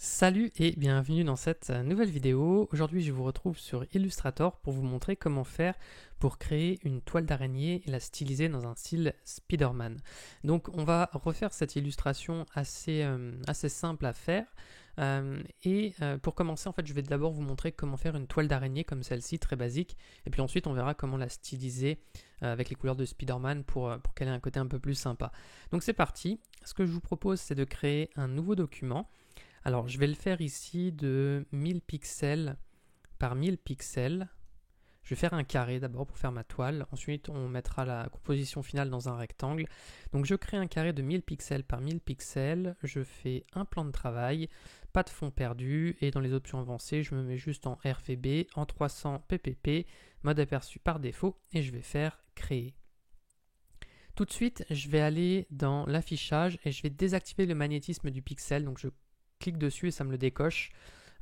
Salut et bienvenue dans cette nouvelle vidéo. Aujourd'hui je vous retrouve sur Illustrator pour vous montrer comment faire pour créer une toile d'araignée et la styliser dans un style Spider-Man. Donc on va refaire cette illustration assez simple à faire. Pour commencer, en fait, je vais d'abord vous montrer comment faire une toile d'araignée comme celle-ci, très basique. Et puis ensuite on verra comment la styliser avec les couleurs de Spider-Man pour qu'elle ait un côté un peu plus sympa. Donc c'est parti. Ce que je vous propose, c'est de créer un nouveau document. Alors, je vais le faire ici de 1000 pixels par 1000 pixels. Je vais faire un carré d'abord pour faire ma toile. Ensuite, on mettra la composition finale dans un rectangle. Donc, je crée un carré de 1000 pixels par 1000 pixels. Je fais un plan de travail, pas de fond perdu. Et dans les options avancées, je me mets juste en RVB, en 300 ppp, mode aperçu par défaut. Et je vais faire créer. Tout de suite, je vais aller dans l'affichage et je vais désactiver le magnétisme du pixel. Donc, je clique dessus et ça me le décoche.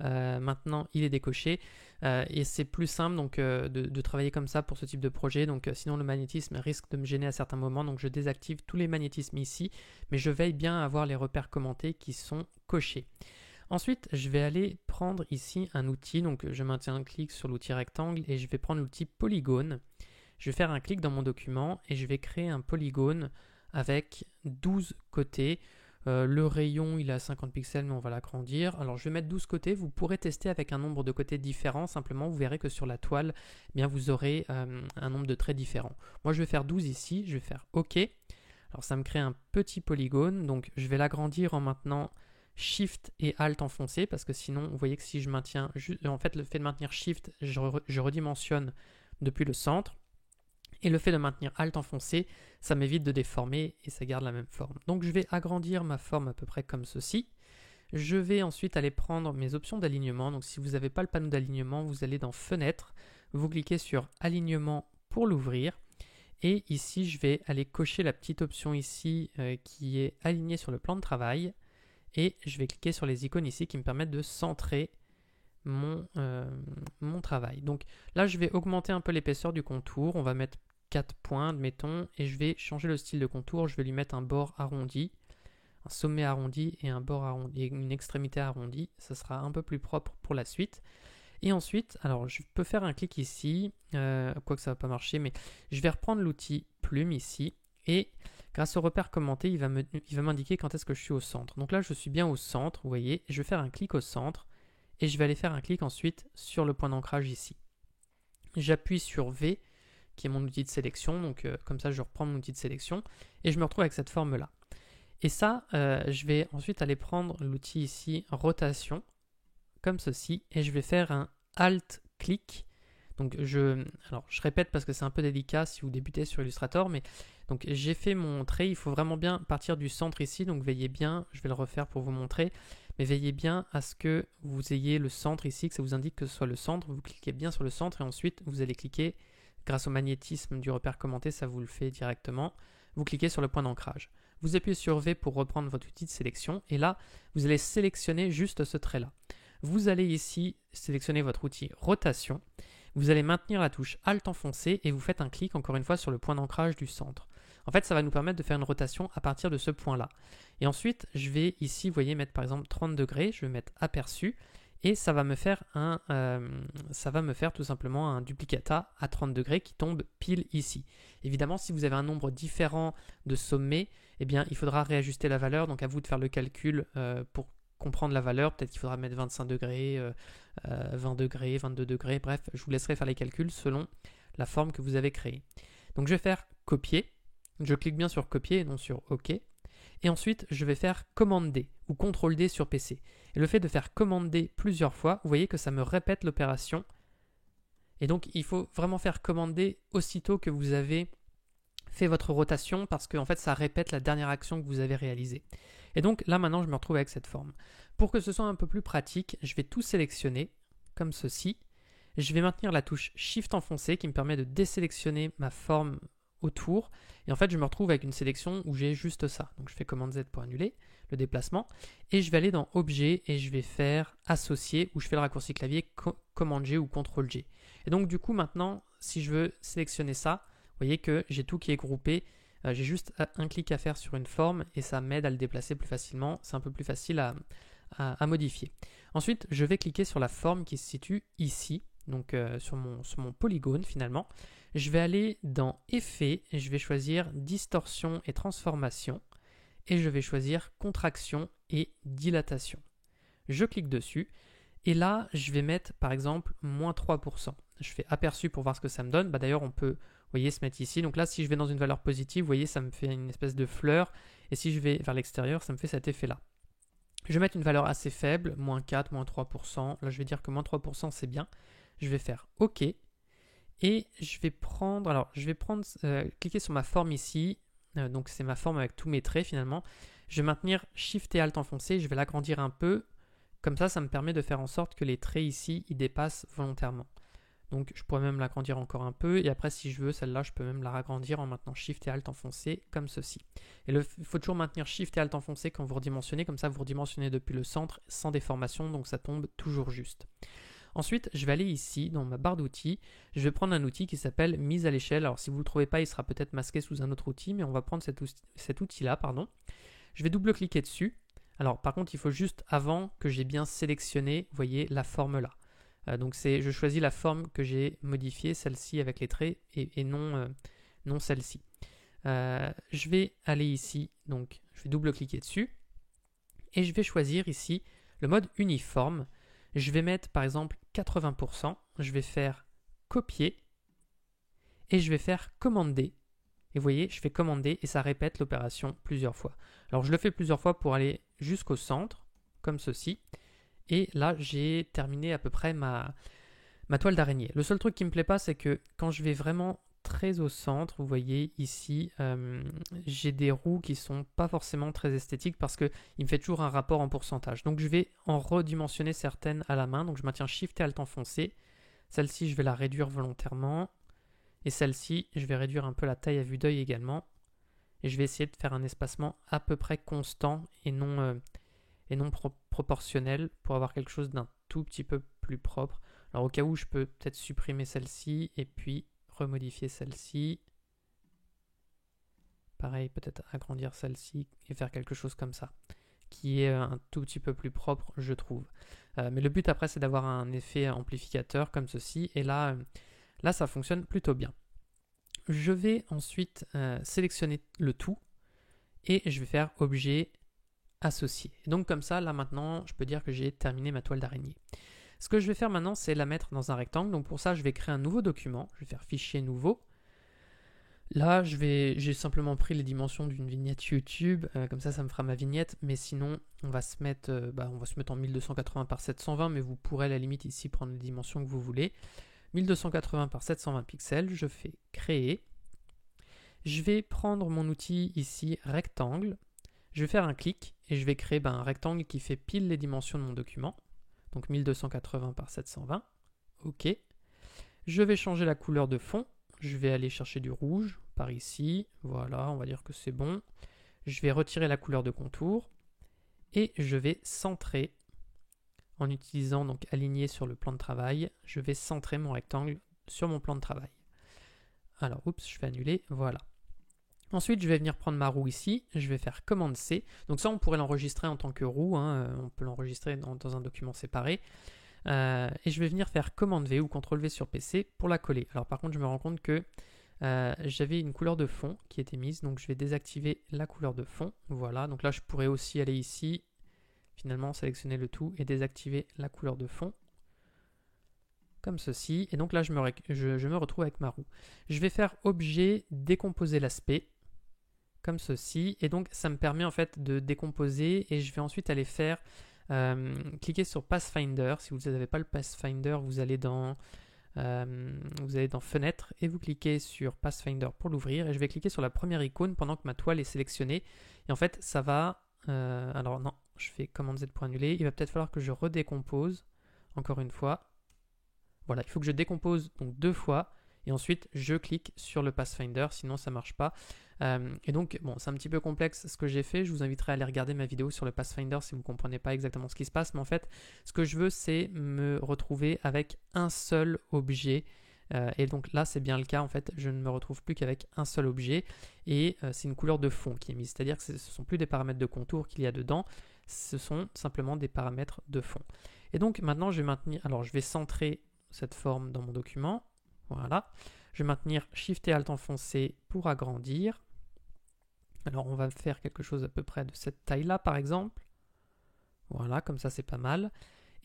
Maintenant il est décoché et c'est plus simple donc de travailler comme ça pour ce type de projet. Donc sinon le magnétisme risque de me gêner à certains moments, donc je désactive tous les magnétismes ici, mais je veille bien à avoir les repères commentés qui sont cochés. Ensuite je vais aller prendre ici un outil, donc je maintiens un clic sur l'outil rectangle et je vais prendre l'outil polygone. Je vais faire un clic dans mon document et je vais créer un polygone avec 12 côtés. Le rayon il est à 50 pixels mais on va l'agrandir. Alors je vais mettre 12 côtés, vous pourrez tester avec un nombre de côtés différents, simplement vous verrez que sur la toile eh bien, vous aurez un nombre de traits différents. Moi je vais faire 12 ici, je vais faire OK. Alors ça me crée un petit polygone, donc je vais l'agrandir en maintenant Shift et Alt enfoncé, parce que sinon vous voyez que si je maintiens, en fait le fait de maintenir Shift, je redimensionne depuis le centre. Et le fait de maintenir Alt enfoncé, ça m'évite de déformer et ça garde la même forme. Donc je vais agrandir ma forme à peu près comme ceci. Je vais ensuite aller prendre mes options d'alignement. Donc si vous n'avez pas le panneau d'alignement, vous allez dans Fenêtre, vous cliquez sur Alignement pour l'ouvrir. Et ici, je vais aller cocher la petite option ici qui est alignée sur le plan de travail. Et je vais cliquer sur les icônes ici qui me permettent de centrer mon travail. Donc là, je vais augmenter un peu l'épaisseur du contour. On va mettre 4 points, admettons, et je vais changer le style de contour. Je vais lui mettre un bord arrondi, un sommet arrondi et un bord arrondi, et une extrémité arrondie. Ça sera un peu plus propre pour la suite. Et ensuite, alors je peux faire un clic ici, quoique ça va pas marcher, mais je vais reprendre l'outil plume ici, et grâce au repère commenté, il va m'indiquer quand est-ce que je suis au centre. Donc là, je suis bien au centre, vous voyez, et je vais faire un clic au centre, et je vais aller faire un clic ensuite sur le point d'ancrage ici. J'appuie sur V, qui est mon outil de sélection, donc comme ça je reprends mon outil de sélection et je me retrouve avec cette forme là. Et ça, je vais ensuite aller prendre l'outil ici rotation, comme ceci, et je vais faire un Alt clic. Donc je répète parce que c'est un peu délicat si vous débutez sur Illustrator, mais donc j'ai fait mon trait, il faut vraiment bien partir du centre ici, donc veillez bien, je vais le refaire pour vous montrer, mais veillez bien à ce que vous ayez le centre ici, que ça vous indique que ce soit le centre, vous cliquez bien sur le centre et ensuite vous allez cliquer. Grâce au magnétisme du repère commenté, ça vous le fait directement. Vous cliquez sur le point d'ancrage. Vous appuyez sur V pour reprendre votre outil de sélection. Et là, vous allez sélectionner juste ce trait-là. Vous allez ici sélectionner votre outil rotation. Vous allez maintenir la touche Alt enfoncé et vous faites un clic encore une fois sur le point d'ancrage du centre. En fait, ça va nous permettre de faire une rotation à partir de ce point-là. Et ensuite, je vais ici, vous voyez, mettre par exemple 30 degrés. Je vais mettre aperçu. Et ça va me faire tout simplement un duplicata à 30 degrés qui tombe pile ici. Évidemment, si vous avez un nombre différent de sommets, eh bien, il faudra réajuster la valeur. Donc à vous de faire le calcul pour comprendre la valeur. Peut-être qu'il faudra mettre 25 degrés, 20 degrés, 22 degrés. Bref, je vous laisserai faire les calculs selon la forme que vous avez créée. Donc je vais faire copier. Je clique bien sur copier et non sur OK. Et ensuite, je vais faire commande D ou CTRL D sur PC. Et le fait de faire commande D plusieurs fois, vous voyez que ça me répète l'opération. Et donc, il faut vraiment faire commande D aussitôt que vous avez fait votre rotation parce que en fait, ça répète la dernière action que vous avez réalisée. Et donc, là, maintenant, je me retrouve avec cette forme. Pour que ce soit un peu plus pratique, je vais tout sélectionner comme ceci. Je vais maintenir la touche Shift enfoncé qui me permet de désélectionner ma forme autour et en fait je me retrouve avec une sélection où j'ai juste ça. Donc je fais commande Z pour annuler le déplacement et je vais aller dans objet et je vais faire associer où je fais le raccourci clavier commande G ou CTRL G. Et donc du coup maintenant si je veux sélectionner ça, vous voyez que j'ai tout qui est groupé. J'ai juste un clic à faire sur une forme et ça m'aide à le déplacer plus facilement. C'est un peu plus facile à modifier. Ensuite, je vais cliquer sur la forme qui se situe ici, donc sur mon polygone finalement. Je vais aller dans Effets et je vais choisir Distorsion et Transformation et je vais choisir Contraction et Dilatation. Je clique dessus et là, je vais mettre par exemple moins 3%. Je fais aperçu pour voir ce que ça me donne. D'ailleurs, on peut, vous voyez, se mettre ici. Donc là, si je vais dans une valeur positive, vous voyez, ça me fait une espèce de fleur. Et si je vais vers l'extérieur, ça me fait cet effet-là. Je vais mettre une valeur assez faible, moins 4, moins 3%. Là, je vais dire que moins 3%, c'est bien. Je vais faire OK. Et je vais prendre, cliquer sur ma forme ici. Donc c'est ma forme avec tous mes traits finalement. Je vais maintenir Shift et Alt enfoncé. Je vais l'agrandir un peu. Comme ça me permet de faire en sorte que les traits ici, ils dépassent volontairement. Donc je pourrais même l'agrandir encore un peu. Et après, si je veux, celle-là, je peux même la ragrandir en maintenant Shift et Alt enfoncé, comme ceci. Et il faut toujours maintenir Shift et Alt enfoncé quand vous redimensionnez. Comme ça, vous redimensionnez depuis le centre, sans déformation. Donc ça tombe toujours juste. Ensuite, je vais aller ici, dans ma barre d'outils. Je vais prendre un outil qui s'appelle Mise à l'échelle. Alors si vous ne le trouvez pas, il sera peut-être masqué sous un autre outil. Mais on va prendre cet outil-là, Je vais double-cliquer dessus. Alors par contre, il faut juste avant que j'ai bien sélectionné, vous voyez, la forme là. Donc je choisis la forme que j'ai modifiée, celle-ci avec les traits, et non celle-ci. Je vais aller ici, donc je vais double-cliquer dessus, et je vais choisir ici le mode uniforme. Je vais mettre par exemple 80%, je vais faire copier, et je vais faire commander. Et vous voyez, je fais commander et ça répète l'opération plusieurs fois. Alors je le fais plusieurs fois pour aller jusqu'au centre, comme ceci. Et là, j'ai terminé à peu près ma toile d'araignée. Le seul truc qui ne me plaît pas, c'est que quand je vais vraiment très au centre, vous voyez ici, j'ai des roues qui ne sont pas forcément très esthétiques parce qu'il me fait toujours un rapport en pourcentage. Donc je vais en redimensionner certaines à la main. Donc je maintiens Shift et Alt enfoncé. Celle-ci, je vais la réduire volontairement. Et celle-ci, je vais réduire un peu la taille à vue d'œil également. Et je vais essayer de faire un espacement à peu près constant et non proportionnel pour avoir quelque chose d'un tout petit peu plus propre. Alors au cas où, je peux peut-être supprimer celle-ci et puis remodifier celle-ci. Pareil, peut-être agrandir celle-ci et faire quelque chose comme ça, qui est un tout petit peu plus propre, je trouve. Mais le but après, c'est d'avoir un effet amplificateur comme ceci. Et là, ça fonctionne plutôt bien. Je vais ensuite sélectionner le tout et je vais faire objet associé. Et donc comme ça, là maintenant, je peux dire que j'ai terminé ma toile d'araignée. Ce que je vais faire maintenant, c'est la mettre dans un rectangle. Donc pour ça, je vais créer un nouveau document. Je vais faire fichier nouveau. Là, j'ai simplement pris les dimensions d'une vignette YouTube. Comme ça me fera ma vignette. Mais sinon, on va se mettre en 1280 par 720. Mais vous pourrez à la limite ici prendre les dimensions que vous voulez. 1280 par 720 pixels, je fais créer. Je vais prendre mon outil ici, rectangle. Je vais faire un clic et je vais créer un rectangle qui fait pile les dimensions de mon document. Donc 1280 par 720. OK. Je vais changer la couleur de fond. Je vais aller chercher du rouge par ici. Voilà, on va dire que c'est bon. Je vais retirer la couleur de contour. Et je vais centrer. En utilisant donc aligner sur le plan de travail, je vais centrer mon rectangle sur mon plan de travail. Alors, oups, je vais annuler, voilà. Ensuite, je vais venir prendre ma roue ici, je vais faire commande C. Donc ça, on pourrait l'enregistrer en tant que roue, on peut l'enregistrer dans un document séparé. Et je vais venir faire commande V ou CTRL V sur PC pour la coller. Alors par contre, je me rends compte que j'avais une couleur de fond qui était mise, donc je vais désactiver la couleur de fond. Voilà, donc là, je pourrais aussi aller ici, finalement sélectionner le tout et désactiver la couleur de fond comme ceci, et donc là je me retrouve avec ma roue. Je vais faire objet décomposer l'aspect comme ceci, et donc ça me permet en fait de décomposer, et je vais ensuite aller faire cliquer sur Pathfinder. Si vous n'avez pas le Pathfinder, vous allez dans fenêtre et vous cliquez sur Pathfinder pour l'ouvrir, et je vais cliquer sur la première icône pendant que ma toile est sélectionnée, et en fait ça va alors non, je fais commande Z pour annuler. Il va peut-être falloir que je redécompose encore une fois. Voilà, il faut que je décompose donc 2 fois et ensuite je clique sur le Pathfinder, sinon ça ne marche pas. Et donc, bon, c'est un petit peu complexe ce que j'ai fait. Je vous inviterai à aller regarder ma vidéo sur le Pathfinder si vous ne comprenez pas exactement ce qui se passe. Mais en fait, ce que je veux, c'est me retrouver avec un seul objet. Et donc là, c'est bien le cas. En fait, je ne me retrouve plus qu'avec un seul objet. Et c'est une couleur de fond qui est mise. C'est-à-dire que ce ne sont plus des paramètres de contour qu'il y a dedans. ce sont simplement des paramètres de fond. Et donc maintenant je vais centrer cette forme dans mon document. Voilà. Je vais maintenir Shift et Alt enfoncé pour agrandir. Alors on va faire quelque chose à peu près de cette taille-là par exemple. Voilà, comme ça c'est pas mal.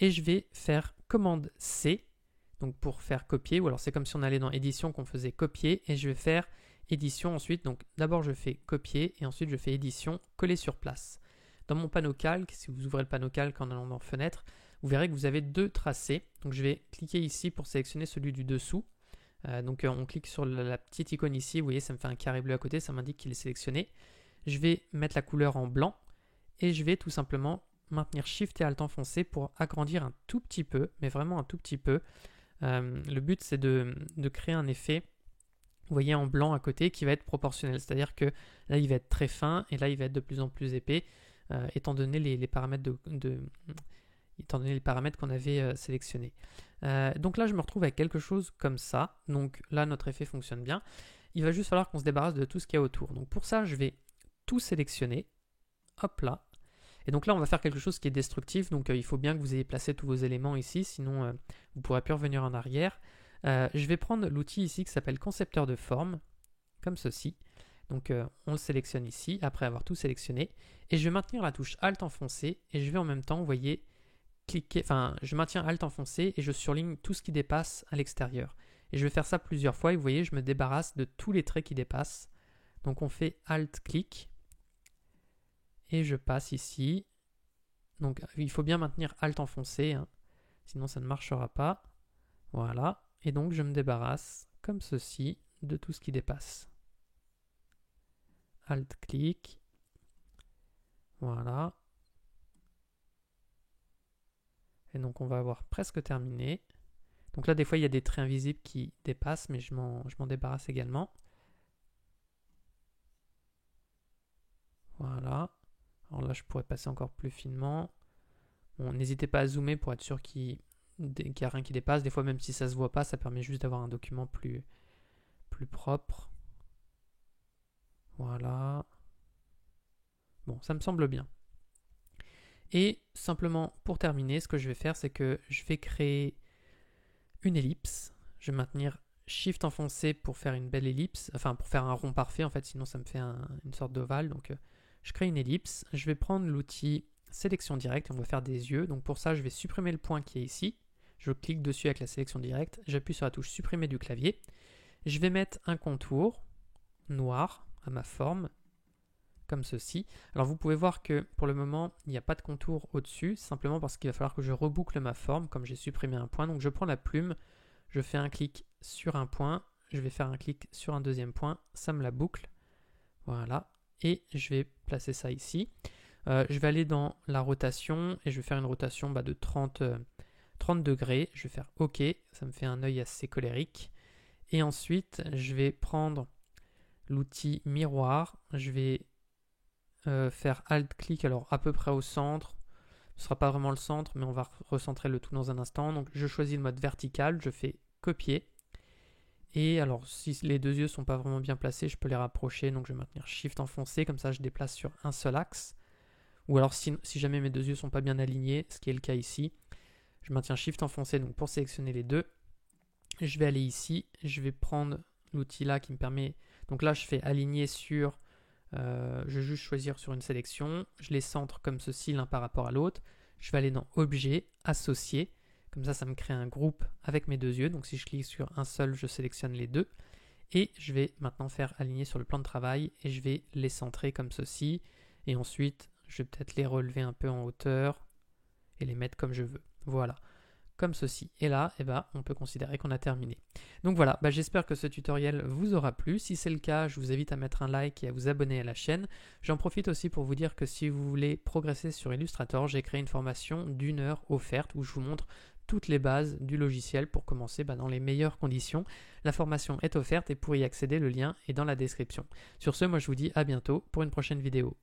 Et je vais faire commande C, donc pour faire copier, ou alors c'est comme si on allait dans édition qu'on faisait copier, et je vais faire édition ensuite. Donc d'abord je fais copier, et ensuite je fais édition, coller sur place. Dans mon panneau calque, si vous ouvrez le panneau calque en allant dans fenêtre, vous verrez que vous avez deux tracés. Donc je vais cliquer ici pour sélectionner celui du dessous. On clique sur la petite icône ici, vous voyez ça me fait un carré bleu à côté, ça m'indique qu'il est sélectionné. Je vais mettre la couleur en blanc, et je vais tout simplement maintenir Shift et Alt enfoncé pour agrandir un tout petit peu, mais vraiment un tout petit peu. Le but c'est de créer un effet, vous voyez, en blanc à côté qui va être proportionnel, c'est-à-dire que là il va être très fin et là il va être de plus en plus épais, étant donné les paramètres étant donné les paramètres qu'on avait sélectionnés. Donc là je me retrouve avec quelque chose comme ça. Donc là notre effet fonctionne bien. Il va juste falloir qu'on se débarrasse de tout ce qu'il y a autour. Donc pour ça je vais tout sélectionner, hop là. Et donc là, on va faire quelque chose qui est destructif, donc il faut bien que vous ayez placé tous vos éléments ici, sinon vous ne pourrez plus revenir en arrière. Je vais prendre l'outil ici qui s'appelle concepteur de forme, comme ceci. Donc on le sélectionne ici, après avoir tout sélectionné, et je vais maintenir la touche Alt enfoncé, et je vais en même temps, vous voyez, je maintiens Alt enfoncé, et je surligne tout ce qui dépasse à l'extérieur. Et je vais faire ça plusieurs fois, et vous voyez, je me débarrasse de tous les traits qui dépassent. Donc on fait Alt-clic, et je passe ici. Donc il faut bien maintenir Alt enfoncé, hein, sinon ça ne marchera pas. Voilà. Et donc je me débarrasse, comme ceci, de tout ce qui dépasse. Alt-clic. Voilà. Et donc on va avoir presque terminé. Donc là des fois il y a des traits invisibles qui dépassent, mais je m'en débarrasse également. Voilà. Alors là, je pourrais passer encore plus finement. Bon, n'hésitez pas à zoomer pour être sûr qu'il n'y a rien qui dépasse. Des fois, même si ça ne se voit pas, ça permet juste d'avoir un document plus propre. Voilà. Bon, ça me semble bien. Et simplement, pour terminer, ce que je vais faire, c'est que je vais créer une ellipse. Je vais maintenir Shift enfoncé pour faire une belle ellipse. Enfin, pour faire un rond parfait, en fait, sinon ça me fait une sorte d'ovale. Donc, je crée une ellipse, je vais prendre l'outil sélection directe, on va faire des yeux. Donc pour ça, je vais supprimer le point qui est ici. Je clique dessus avec la sélection directe, j'appuie sur la touche supprimer du clavier. Je vais mettre un contour noir à ma forme, comme ceci. Alors vous pouvez voir que pour le moment, il n'y a pas de contour au-dessus, simplement parce qu'il va falloir que je reboucle ma forme, comme j'ai supprimé un point. Donc je prends la plume, je fais un clic sur un point, je vais faire un clic sur un deuxième point, ça me la boucle. Voilà. Et je vais placer ça ici. Je vais aller dans la rotation et je vais faire une rotation de 30 degrés. Je vais faire OK, ça me fait un œil assez colérique. Et ensuite, je vais prendre l'outil miroir. Je vais faire Alt-clic, alors à peu près au centre. Ce ne sera pas vraiment le centre, mais on va recentrer le tout dans un instant. Donc je choisis le mode vertical, je fais copier. Et alors, si les deux yeux ne sont pas vraiment bien placés, je peux les rapprocher. Donc, je vais maintenir Shift enfoncé. Comme ça, je déplace sur un seul axe. Ou alors, si jamais mes deux yeux ne sont pas bien alignés, ce qui est le cas ici, je maintiens Shift enfoncé donc pour sélectionner les deux. Je vais aller ici. Je vais prendre l'outil là qui me permet... Donc là, je fais aligner sur... je vais juste choisir sur une sélection. Je les centre comme ceci, l'un par rapport à l'autre. Je vais aller dans Objet, Associer. Comme ça me crée un groupe avec mes deux yeux. Donc si je clique sur un seul, je sélectionne les deux. Et je vais maintenant faire aligner sur le plan de travail et je vais les centrer comme ceci. Et ensuite, je vais peut-être les relever un peu en hauteur et les mettre comme je veux. Voilà, comme ceci. Et là, on peut considérer qu'on a terminé. Donc voilà, j'espère que ce tutoriel vous aura plu. Si c'est le cas, je vous invite à mettre un like et à vous abonner à la chaîne. J'en profite aussi pour vous dire que si vous voulez progresser sur Illustrator, j'ai créé une formation d'1 heure offerte où je vous montre toutes les bases du logiciel pour commencer dans les meilleures conditions. La formation est offerte et pour y accéder, le lien est dans la description. Sur ce, moi je vous dis à bientôt pour une prochaine vidéo.